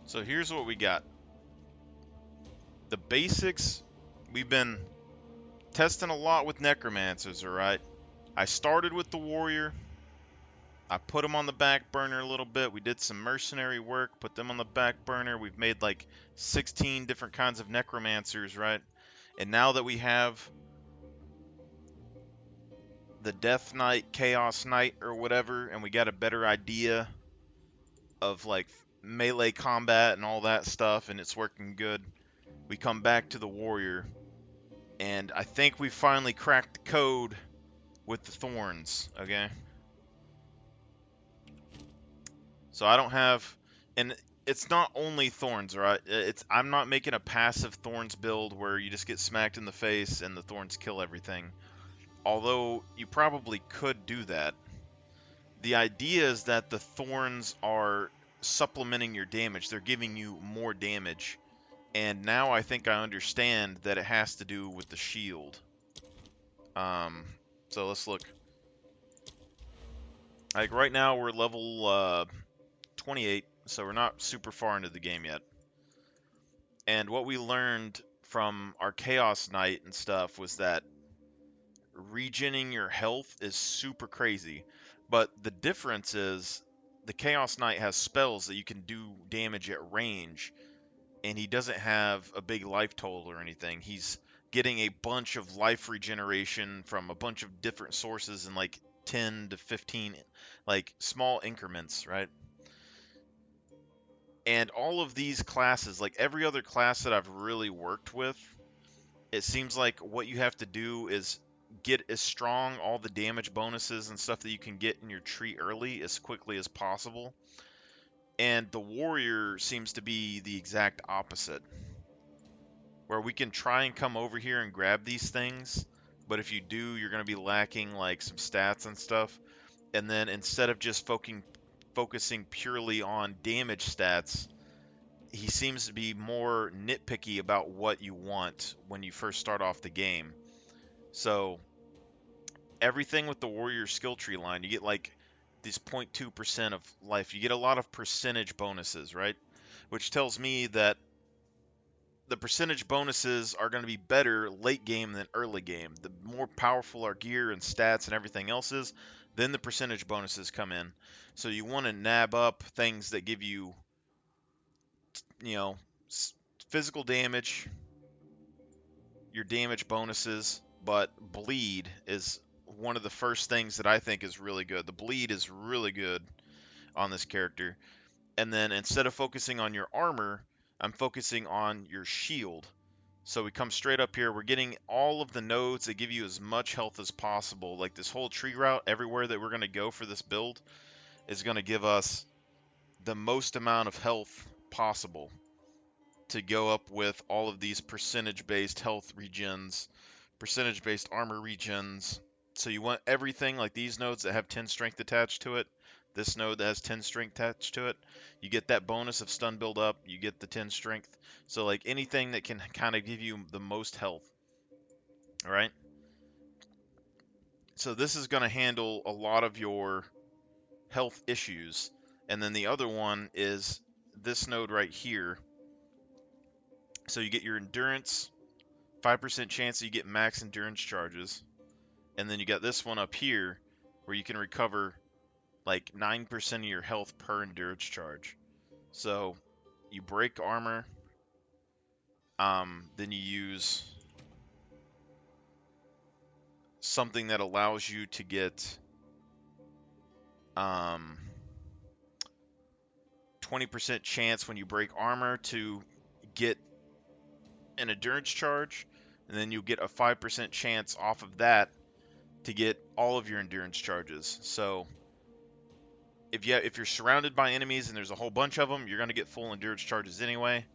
So here's what we got. The basics, we've been testing a lot with necromancers, alright? I started with the warrior. I put them on the back burner a little bit. We did some mercenary work, put them on the back burner. We've made like 16 different kinds of necromancers, right? And now that we have the Death Knight, Chaos Knight, or whatever, and we got a better idea of like melee combat and all that stuff, and it's working good, we come back to the warrior. And I think we finally cracked the code with the thorns, okay? So I don't have, and it's not only thorns, right? I'm not making a passive thorns build where you just get smacked in the face and the thorns kill everything. Although you probably could do that. The idea is that the thorns are supplementing your damage. They're giving you more damage. And now I think I understand that it has to do with the shield. Um, so let's look. Like right now we're level 28, so we're not super far into the game yet. And what we learned from our Chaos Knight and stuff was that regening your health is super crazy. But the difference is the Chaos Knight has spells that you can do damage at range, and he doesn't have a big life total or anything. He's getting a bunch of life regeneration from a bunch of different sources in like 10 to 15 like small increments, right? And all of these classes, like every other class that I've really worked with, it seems like what you have to do is get as strong all the damage bonuses and stuff that you can get in your tree early as quickly as possible. And the warrior seems to be the exact opposite, where we can try and come over here and grab these things, but if you do, you're going to be lacking like some stats and stuff. And then instead of just focusing purely on damage stats, he seems to be more nitpicky about what you want when you first start off the game. So everything with the warrior skill tree line, you get like this 0.2% of life. You get a lot of percentage bonuses, right? Which tells me that the percentage bonuses are going to be better late game than early game. The more powerful our gear and stats and everything else is, then the percentage bonuses come in. So you want to nab up things that give you, you know, physical damage, your damage bonuses, but bleed is one of the first things that I think is really good. The bleed is really good on this character. And then instead of focusing on your armor, I'm focusing on your shield. So we come straight up here. We're getting all of the nodes that give you as much health as possible. Like this whole tree route, everywhere that we're going to go for this build is going to give us the most amount of health possible to go up with all of these percentage-based health regens, percentage-based armor regens. So you want everything like these nodes that have 10 strength attached to it. This node that has 10 strength attached to it. You get that bonus of stun build up. You get the 10 strength. So like anything that can kind of give you the most health. All right. So this is going to handle a lot of your health issues. And then the other one is this node right here. So you get your endurance, 5% chance that you get max endurance charges. And then you got this one up here where you can recover like 9% of your health per endurance charge. So you break armor, then you use something that allows you to get 20% chance when you break armor to get an endurance charge, and then you get a 5% chance off of that to get all of your endurance charges. So if you're surrounded by enemies and there's a whole bunch of them, you're going to get full endurance charges anyway,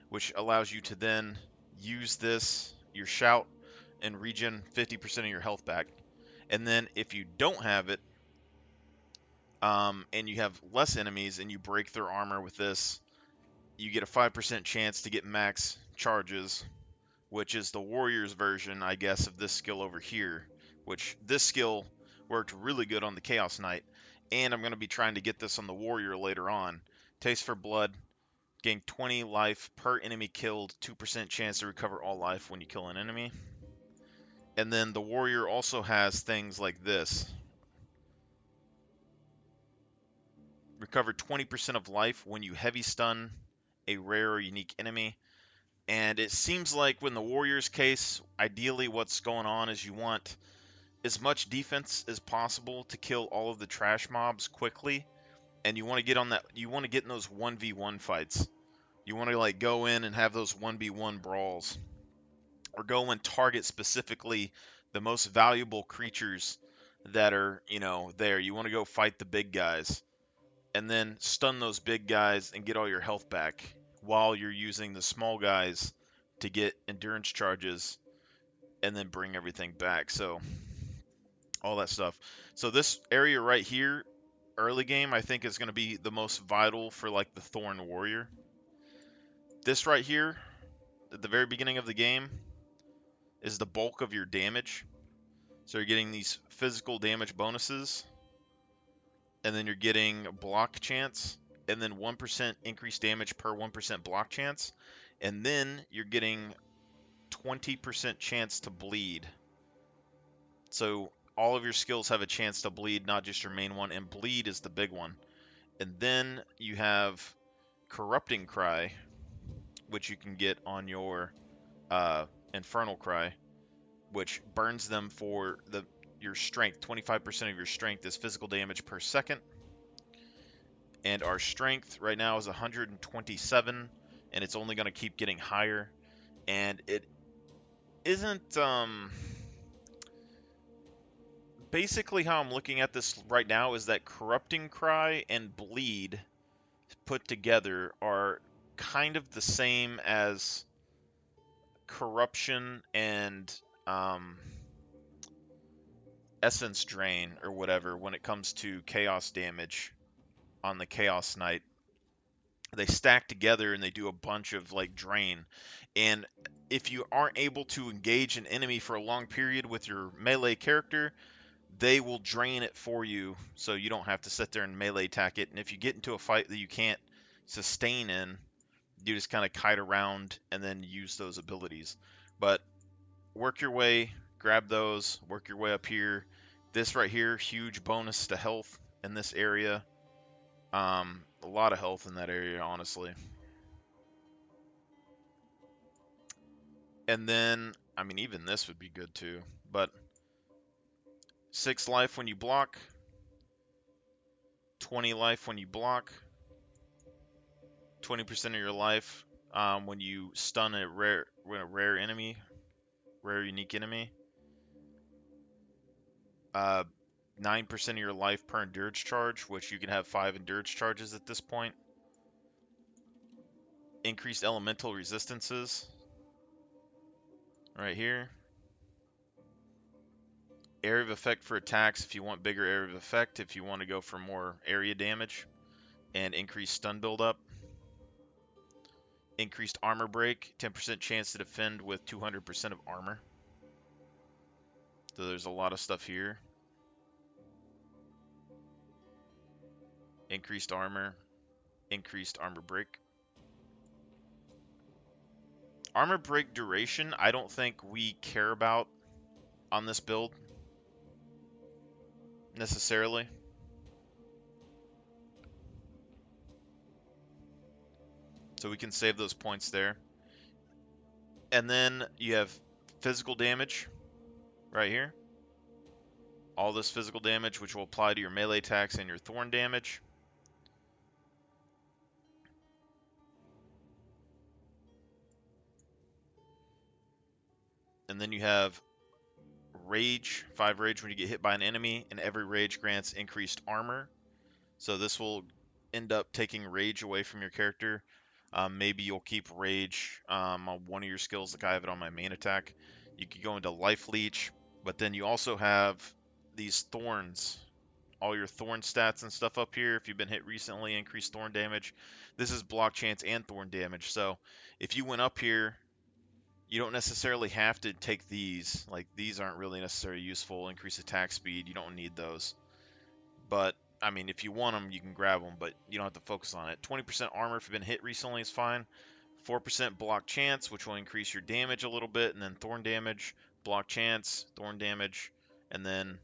which allows you to then use this, your shout, and regen 50% of your health back. And then if you don't have it, and you have less enemies and you break their armor with this, you get a 5% chance to get max charges, which is the warrior's version, I guess, of this skill over here, which this skill worked really good on the Chaos Knight, and I'm going to be trying to get this on the warrior later on. Taste for blood, Gain 20 life per enemy killed, 2% chance to recover all life when you kill an enemy. And then the warrior also has things like this. Recover 20% of life when you heavy stun a rare or unique enemy. And it seems like in the warrior's case, ideally what's going on is you want as much defense as possible to kill all of the trash mobs quickly. And you want to get on that, you want to get in those 1v1 fights. You want to like go in and have those 1v1 brawls. Or go and target specifically the most valuable creatures that are, there. You want to go fight the big guys and then stun those big guys and get all your health back while you're using the small guys to get endurance charges and then bring everything back. So all that stuff. So this area right here, early game, I think is going to be the most vital for like the Thorn Warrior. This right here, at the very beginning of the game, is the bulk of your damage. So you're getting these physical damage bonuses, and then you're getting block chance, and then 1% increased damage per 1% block chance, and then you're getting 20% chance to bleed. So all of your skills have a chance to bleed, not just your main one, and bleed is the big one. And then you have Corrupting Cry, which you can get on your Infernal Cry, which burns them for your strength. 25% of your strength is physical damage per second. And our strength right now is 127, and it's only going to keep getting higher. And it isn't basically how I'm looking at this right now is that Corrupting Cry and Bleed put together are kind of the same as Corruption and Essence Drain or whatever when it comes to chaos damage on the Chaos Knight. They stack together and they do a bunch of like drain. And if you aren't able to engage an enemy for a long period with your melee character, they will drain it for you so you don't have to sit there and melee attack it. And if you get into a fight that you can't sustain in, you just kind of kite around and then use those abilities. But work your way, grab those, work your way up here. This right here, huge bonus to health in this area. A lot of health in that area, honestly. And then, I mean, even this would be good too. But 6 life when you block, 20 life when you block, 20% of your life when you stun a rare enemy, rare unique enemy. 9% of your life per endurance charge, which you can have 5 endurance charges at this point. Increased elemental resistances right here. Area of effect for attacks if you want bigger area of effect, if you want to go for more area damage, and increased stun buildup. Increased armor break, 10% chance to defend with 200% of armor. So there's a lot of stuff here. Increased armor, increased armor break. Armor break duration, I don't think we care about on this build necessarily. So we can save those points there. And then you have physical damage right here. All this physical damage, which will apply to your melee attacks and your thorn damage. And then you have rage, 5 rage when you get hit by an enemy, and every rage grants increased armor. So this will end up taking rage away from your character. Maybe you'll keep rage on one of your skills, like I have it on my main attack. You could go into life leech, but then you also have these thorns. All your thorn stats and stuff up here, if you've been hit recently, increased thorn damage. This is block chance and thorn damage. So if you went up here, you don't necessarily have to take these. Like, these aren't really necessarily useful. Increase attack speed, you don't need those. But I mean, if you want them, you can grab them, but you don't have to focus on it. 20% armor if you've been hit recently is fine. 4% block chance, which will increase your damage a little bit, and then thorn damage, block chance, thorn damage, and then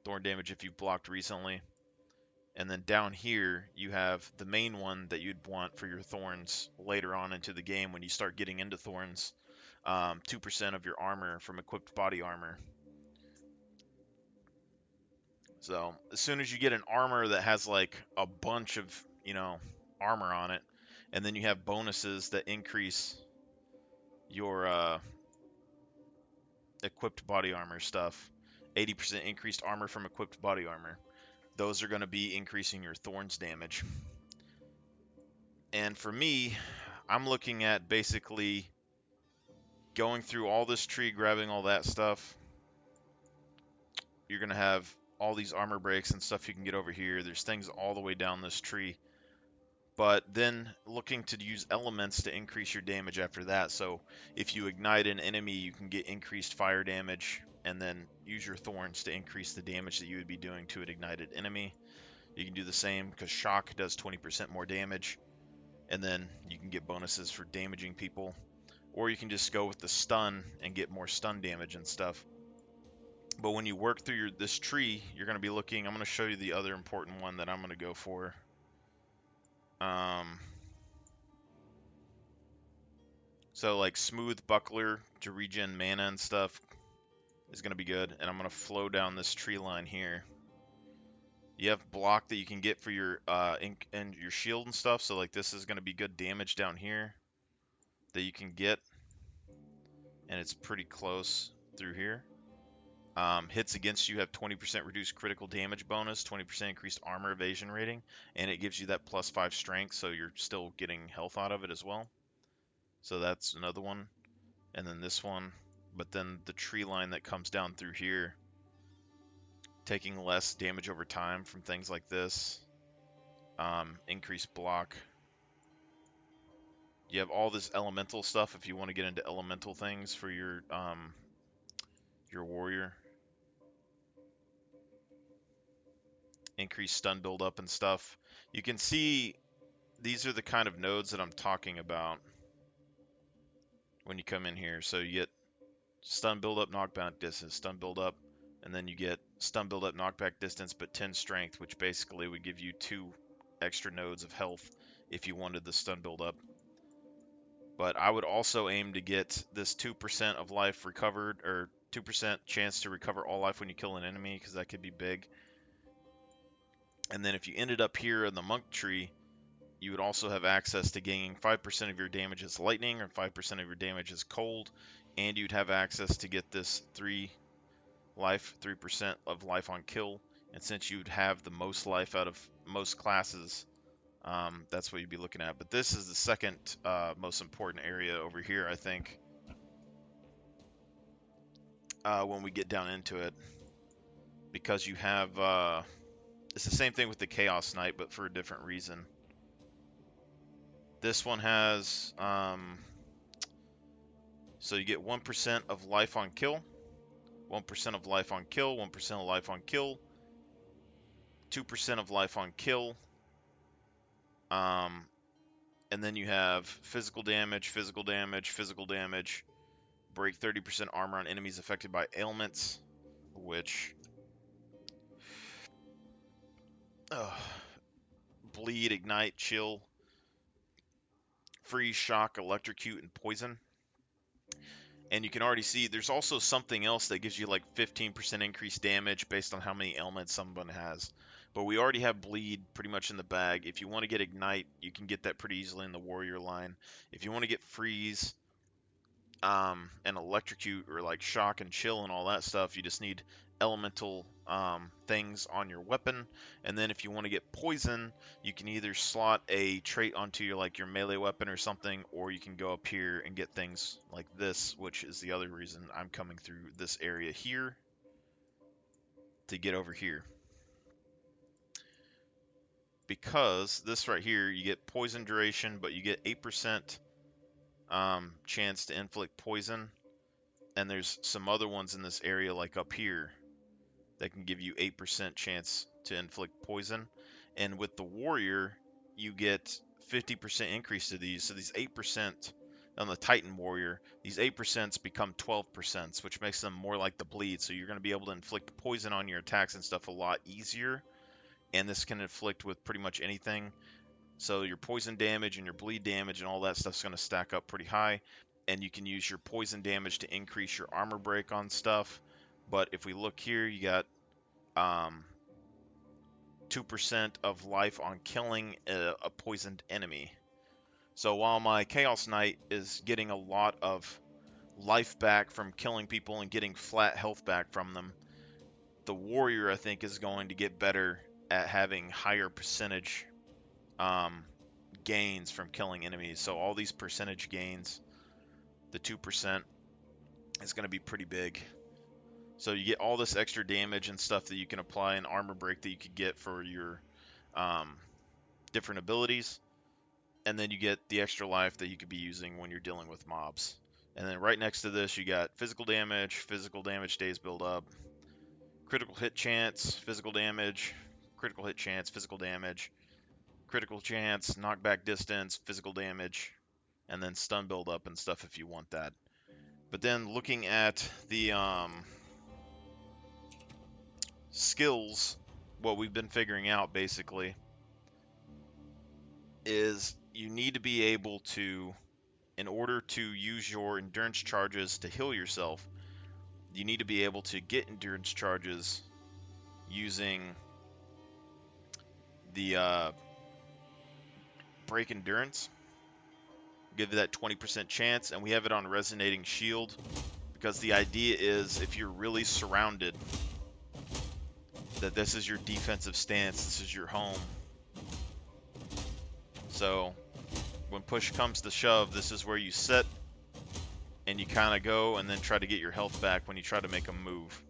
thorn damage if you've blocked recently. And then down here, you have the main one that you'd want for your thorns later on into the game when you start getting into thorns. 2% of your armor from equipped body armor. So as soon as you get an armor that has like a bunch of, armor on it, and then you have bonuses that increase your equipped body armor stuff. 80% increased armor from equipped body armor. Those are going to be increasing your thorns damage. And for me, I'm looking at basically going through all this tree, grabbing all that stuff. You're going to have all these armor breaks and stuff you can get over here. There's things all the way down this tree. But then looking to use elements to increase your damage after that. So if you ignite an enemy, you can get increased fire damage, and then use your thorns to increase the damage that you would be doing to an ignited enemy. You can do the same because shock does 20% more damage, and then you can get bonuses for damaging people. Or you can just go with the stun and get more stun damage and stuff. But when you work through this tree, you're going to be looking, I'm going to show you the other important one that I'm going to go for. So like smooth buckler to regen mana and stuff is going to be good. And I'm going to flow down this tree line here. You have block that you can get for your and your shield and stuff. So like this is going to be good damage down here that you can get. And it's pretty close through here. Hits against you have 20% reduced critical damage bonus, 20% increased armor evasion rating, and it gives you that +5 strength, so you're still getting health out of it as well. So that's another one. And then this one, but then the tree line that comes down through here, taking less damage over time from things like this, increased block. You have all this elemental stuff if you want to get into elemental things for your warrior. Increased stun buildup and stuff. You can see these are the kind of nodes that I'm talking about when you come in here. So you get stun buildup, knockback distance, stun buildup, and then you get stun buildup, knockback distance, but 10 strength, which basically would give you 2 extra nodes of health if you wanted the stun buildup. But I would also aim to get this 2% of life recovered, or 2% chance to recover all life when you kill an enemy, because that could be big. And then if you ended up here in the monk tree, you would also have access to gaining 5% of your damage as lightning, or 5% of your damage as cold, and you'd have access to get this 3% of life on kill. And since you'd have the most life out of most classes, that's what you'd be looking at. But this is the second most important area over here, I think, when we get down into it, because you have it's the same thing with the Chaos Knight, but for a different reason. This one has so you get 1% of life on kill, 1% of life on kill, 1% of life on kill, 2% of life on kill, and then you have physical damage, physical damage, physical damage, break 30% armor on enemies affected by ailments, which bleed, ignite, chill, freeze, shock, electrocute, and poison. And you can already see there's also something else that gives you like 15% increased damage based on how many ailments someone has. But we already have bleed pretty much in the bag. If you want to get ignite, you can get that pretty easily in the warrior line. If you want to get freeze and electrocute, or like shock and chill and all that stuff, you just need elemental things on your weapon. And then if you want to get poison, you can either slot a trait onto your melee weapon or something, or you can go up here and get things like this, which is the other reason I'm coming through this area here to get over here. Because this right here, you get poison duration, but you get 8% chance to inflict poison. And there's some other ones in this area, like up here, that can give you 8% chance to inflict poison. And with the warrior, you get 50% increase to these. So these 8% on the Titan warrior, these 8% become 12%, which makes them more like the bleed. So you're going to be able to inflict poison on your attacks and stuff a lot easier. And this can inflict with pretty much anything. So your poison damage and your bleed damage and all that stuff's going to stack up pretty high. And you can use your poison damage to increase your armor break on stuff. But if we look here, you got 2% of life on killing a poisoned enemy. So while my Chaos Knight is getting a lot of life back from killing people and getting flat health back from them, the Warrior, I think, is going to get better at having higher percentage gains from killing enemies. So all these percentage gains, the 2%, is going to be pretty big. So you get all this extra damage and stuff that you can apply, and armor break that you could get for your different abilities, and then you get the extra life that you could be using when you're dealing with mobs. And then right next to this, you got physical damage days build up, critical hit chance, physical damage, critical hit chance, physical damage, critical chance, knockback distance, physical damage, and then stun build up and stuff if you want that. But then looking at the skills, what we've been figuring out basically is you need to be able to, in order to use your endurance charges to heal yourself, you need to be able to get endurance charges using the break endurance. Give you that 20% chance, and we have it on resonating shield because the idea is if you're really surrounded, that this is your defensive stance, this is your home. So when push comes to shove, this is where you sit and you kind of go and then try to get your health back when you try to make a move.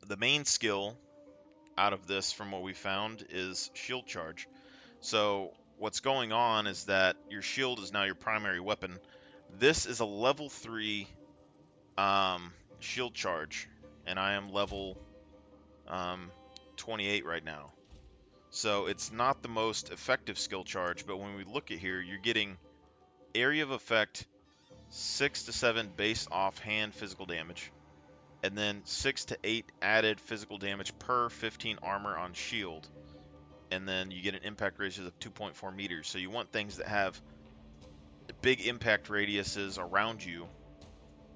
The main skill out of this, from what we found, is shield charge. So what's going on is that your shield is now your primary weapon. This is a level 3 shield charge, and I am level 28 right now. So it's not the most effective skill charge, but when we look at here, you're getting area of effect 6 to 7 base offhand physical damage, and then 6 to 8 added physical damage per 15 armor on shield, and then you get an impact radius of 2.4 meters. So you want things that have big impact radiuses around you,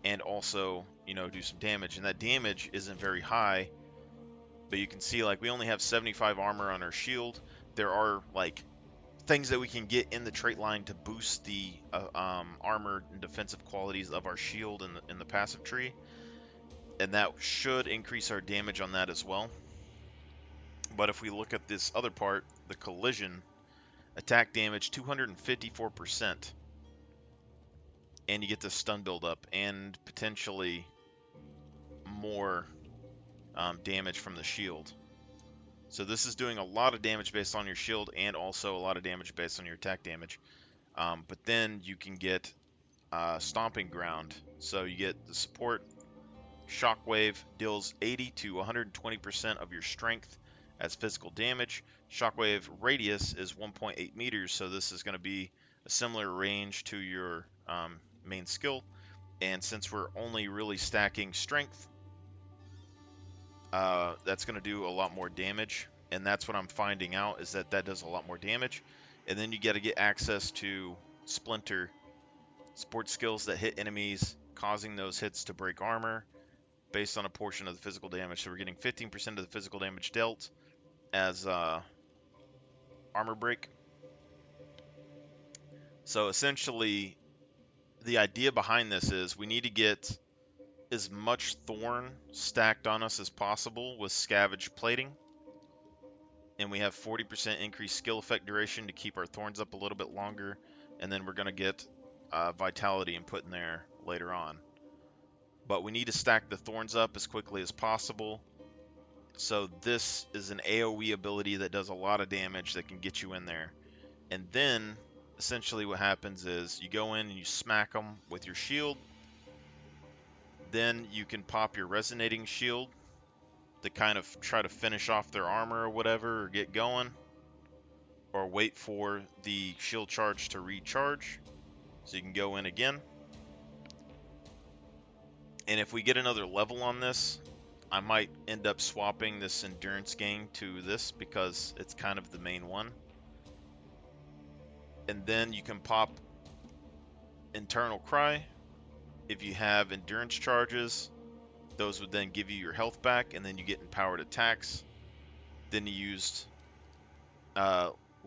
and also, you know, do some damage. And that damage isn't very high, but you can see, like, we only have 75 armor on our shield. There are, like, things that we can get in the trait line to boost the armor and defensive qualities of our shield in the passive tree, and that should increase our damage on that as well. But if we look at this other part, the collision, attack damage 254%, and you get the stun build up and potentially more damage from the shield. So this is doing a lot of damage based on your shield and also a lot of damage based on your attack damage. But then you can get Stomping Ground. So you get the support. Shockwave deals 80 to 120% of your strength as physical damage. Shockwave radius is 1.8 meters, so this is going to be a similar range to your main skill. And since we're only really stacking strength, that's going to do a lot more damage. And that's what I'm finding out, is that that does a lot more damage. And then you got to get access to Splinter, support skills that hit enemies, causing those hits to break armor based on a portion of the physical damage. So we're getting 15% of the physical damage dealt as armor break. So essentially, the idea behind this is we need to get as much Thorn stacked on us as possible with Scavenge Plating. And we have 40% increased skill effect duration to keep our Thorns up a little bit longer. And then we're going to get Vitality and put in there later on. But we need to stack the Thorns up as quickly as possible. So this is an AoE ability that does a lot of damage that can get you in there. And then, essentially what happens is you go in and you smack them with your shield. Then you can pop your resonating shield to kind of try to finish off their armor or whatever, or get going, or wait for the shield charge to recharge so you can go in again. And if we get another level on this, I might end up swapping this endurance gain to this because it's kind of the main one. And then you can pop Internal Cry. If you have endurance charges, those would then give you your health back, and then you get empowered attacks. Then you used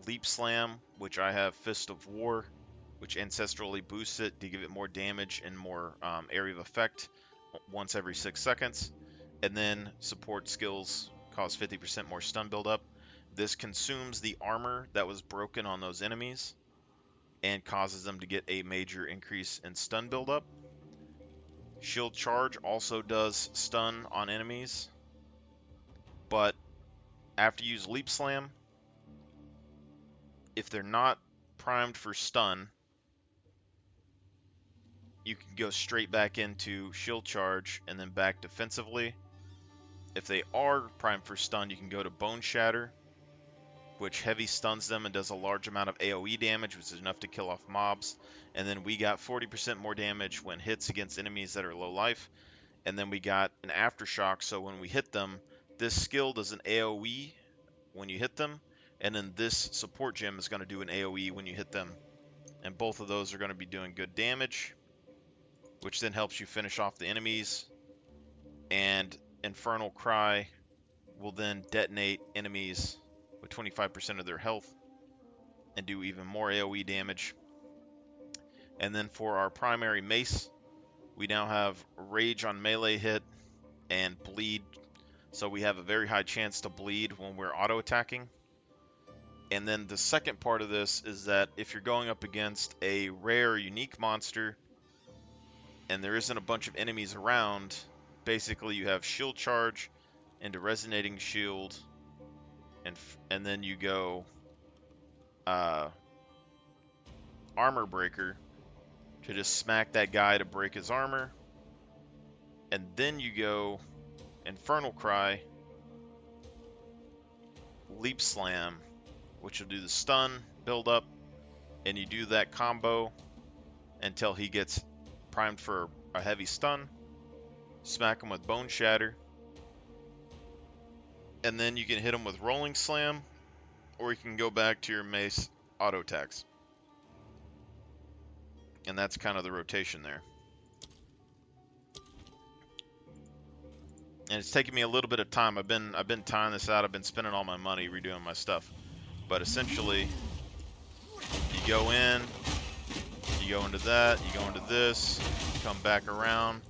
Leap Slam, which I have Fist of War, which ancestrally boosts it to give it more damage and more area of effect once every 6 seconds. And then support skills cause 50% more stun buildup. This consumes the armor that was broken on those enemies and causes them to get a major increase in stun buildup. Shield Charge also does stun on enemies, but after you use Leap Slam, if they're not primed for stun, you can go straight back into Shield Charge and then back defensively. If they are primed for stun, you can go to Bone Shatter, which heavy stuns them and does a large amount of AoE damage, which is enough to kill off mobs. And then we got 40% more damage when hits against enemies that are low life. And then we got an Aftershock, so when we hit them, this skill does an AoE when you hit them, and then this support gem is going to do an AoE when you hit them. And both of those are going to be doing good damage, which then helps you finish off the enemies. And Infernal Cry will then detonate enemies with 25% of their health and do even more AoE damage. And then for our primary mace, we now have Rage on melee hit and Bleed, so we have a very high chance to bleed when we're auto-attacking. And then the second part of this is that if you're going up against a rare unique monster and there isn't a bunch of enemies around, basically you have Shield Charge into Resonating Shield, and then you go Armor Breaker to just smack that guy to break his armor, and then you go Infernal Cry, Leap Slam, which will do the stun build up, and you do that combo until he gets primed for a heavy stun. Smack him with Bone Shatter, and then you can hit him with Rolling Slam, or you can go back to your mace auto attacks. And that's kind of the rotation there. And it's taking me a little bit of time. I've been tying this out. I've been spending all my money redoing my stuff. But essentially, you go in, you go into that, you go into this, you come back around,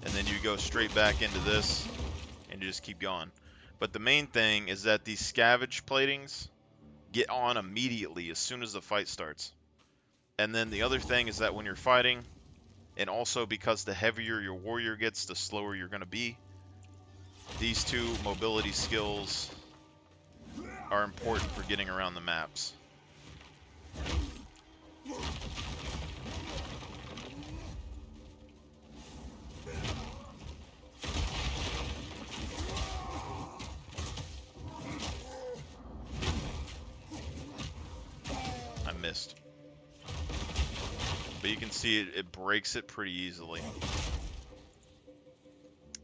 and then you go straight back into this, and you just keep going. But the main thing is that these scavenge platings get on immediately as soon as the fight starts. And then the other thing is that when you're fighting, and also because the heavier your warrior gets, the slower you're going to be, these two mobility skills are important for getting around the maps. I missed. But you can see it breaks it pretty easily.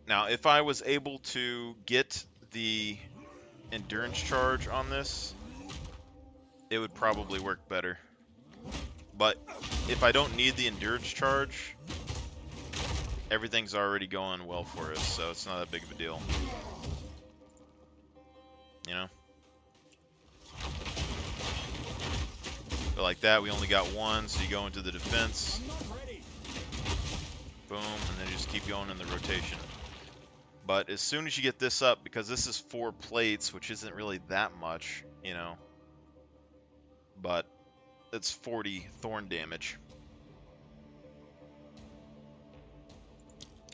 Now, if I was able to get the endurance charge on this, it would probably work better. But if I don't need the endurance charge, everything's already going well for us, so it's not that big of a deal. You know? But like that, we only got one, so you go into the defense. Boom, and then you just keep going in the rotation. But as soon as you get this up, because this is 4 plates, which isn't really that much, you know, but it's 40 thorn damage.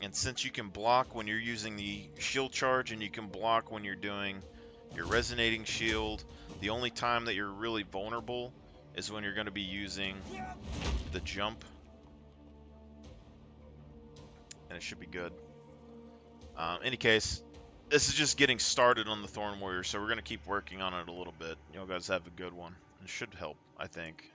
And since you can block when you're using the shield charge and you can block when you're doing your resonating shield, the only time that you're really vulnerable is when you're going to be using the jump. and it should be good. Any case, this is just getting started on the Thorn Warrior, so we're gonna keep working on it a little bit. You guys have a good one. It should help, I think.